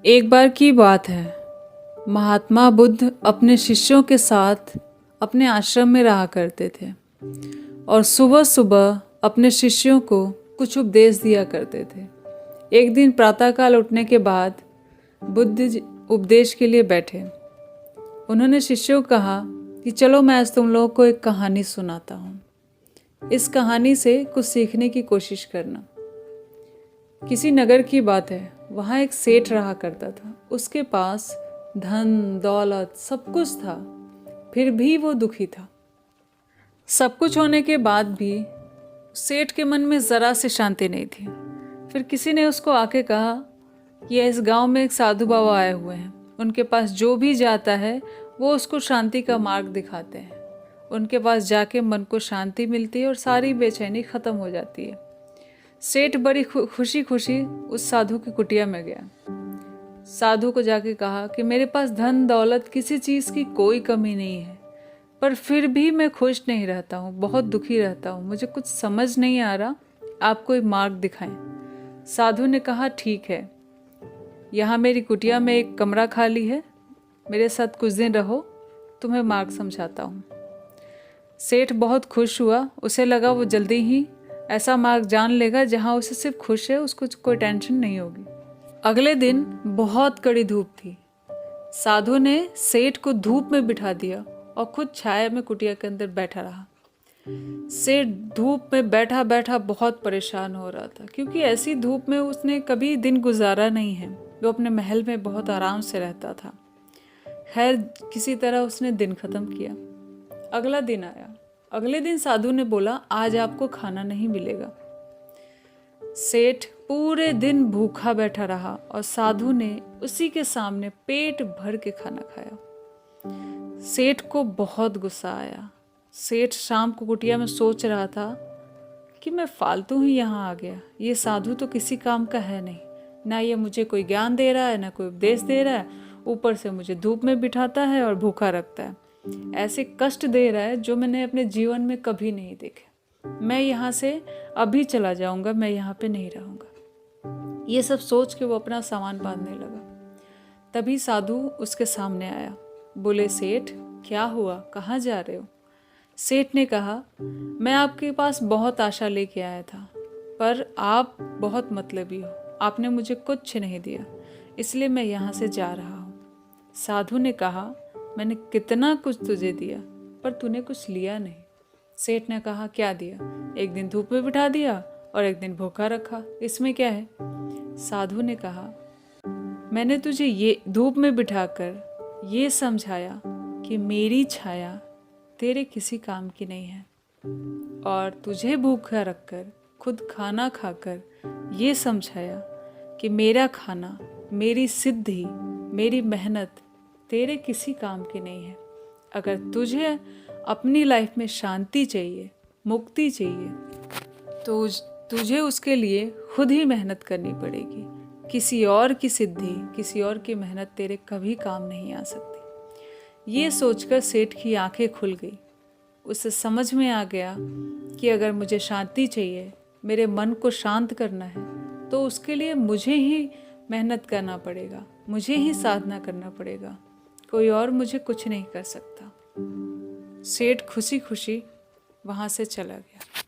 एक बार की बात है, महात्मा बुद्ध अपने शिष्यों के साथ अपने आश्रम में रहा करते थे और सुबह सुबह अपने शिष्यों को कुछ उपदेश दिया करते थे। एक दिन प्रातःकाल उठने के बाद बुद्ध उपदेश के लिए बैठे। उन्होंने शिष्यों को कहा कि चलो मैं आज तुम लोगों को एक कहानी सुनाता हूँ। इस कहानी से कुछ सीखने की कोशिश करना। किसी नगर की बात है, वहाँ एक सेठ रहा करता था। उसके पास धन दौलत सब कुछ था, फिर भी वो दुखी था। सब कुछ होने के बाद भी सेठ के मन में ज़रा से शांति नहीं थी। फिर किसी ने उसको आके कहा कि इस गांव में एक साधु बाबा आए हुए हैं, उनके पास जो भी जाता है वो उसको शांति का मार्ग दिखाते हैं। उनके पास जाके मन को शांति मिलती है और सारी बेचैनी ख़त्म हो जाती है। सेठ बड़ी खुशी खुशी उस साधु की कुटिया में गया। साधु को जाके कहा कि मेरे पास धन दौलत किसी चीज़ की कोई कमी नहीं है, पर फिर भी मैं खुश नहीं रहता हूँ, बहुत दुखी रहता हूँ, मुझे कुछ समझ नहीं आ रहा, आप कोई मार्ग दिखाएं। साधु ने कहा ठीक है, यहाँ मेरी कुटिया में एक कमरा खाली है, मेरे साथ कुछ दिन रहो, तुम्हें मार्ग समझाता हूँ। सेठ बहुत खुश हुआ। उसे लगा वो जल्दी ही ऐसा मार्ग जान लेगा जहाँ उसे सिर्फ खुश है, उसको कोई टेंशन नहीं होगी। अगले दिन बहुत कड़ी धूप थी। साधु ने सेठ को धूप में बिठा दिया और खुद छाया में कुटिया के अंदर बैठा रहा। सेठ धूप में बैठा बैठा बहुत परेशान हो रहा था, क्योंकि ऐसी धूप में उसने कभी दिन गुजारा नहीं है। वो अपने महल में बहुत आराम से रहता था। खैर, किसी तरह उसने दिन खत्म किया। अगला दिन आया। अगले दिन साधु ने बोला आज आपको खाना नहीं मिलेगा। सेठ पूरे दिन भूखा बैठा रहा और साधु ने उसी के सामने पेट भर के खाना खाया। सेठ को बहुत गुस्सा आया। सेठ शाम को कुटिया में सोच रहा था कि मैं फालतू ही यहाँ आ गया, ये साधु तो किसी काम का है नहीं, ना ये मुझे कोई ज्ञान दे रहा है, ना कोई उपदेश दे रहा है, ऊपर से मुझे धूप में बिठाता है और भूखा रखता है, ऐसे कष्ट दे रहा है जो मैंने अपने जीवन में कभी नहीं देखे। मैं यहाँ से अभी चला जाऊंगा, मैं यहाँ पे नहीं रहूंगा। ये सब सोच के वो अपना सामान बांधने लगा। तभी साधु उसके सामने आया। बोले सेठ क्या हुआ, कहाँ जा रहे हो? सेठ ने कहा मैं आपके पास बहुत आशा लेके आया था, पर आप बहुत मतलबी हो, आपने मुझे कुछ नहीं दिया, इसलिए मैं यहाँ से जा रहा हूँ। साधु ने कहा मैंने कितना कुछ तुझे दिया, पर तूने कुछ लिया नहीं। सेठ ने कहा क्या दिया? एक दिन धूप में बिठा दिया और एक दिन भूखा रखा, इसमें क्या है? साधु ने कहा मैंने तुझे ये धूप में बिठाकर ये समझाया कि मेरी छाया तेरे किसी काम की नहीं है, और तुझे भूखा रखकर खुद खाना खाकर ये समझाया कि मेरा खाना, मेरी सिद्धि, मेरी मेहनत तेरे किसी काम की नहीं है। अगर तुझे अपनी लाइफ में शांति चाहिए, मुक्ति चाहिए, तो तुझे उसके लिए खुद ही मेहनत करनी पड़ेगी। किसी और की सिद्धि, किसी और की मेहनत तेरे कभी काम नहीं आ सकती। ये सोचकर सेठ की आंखें खुल गई। उसे समझ में आ गया कि अगर मुझे शांति चाहिए, मेरे मन को शांत करना है, तो उसके लिए मुझे ही मेहनत करना पड़ेगा, मुझे ही साधना करना पड़ेगा, कोई और मुझे कुछ नहीं कर सकता। सेठ खुशी खुशी वहाँ से चला गया।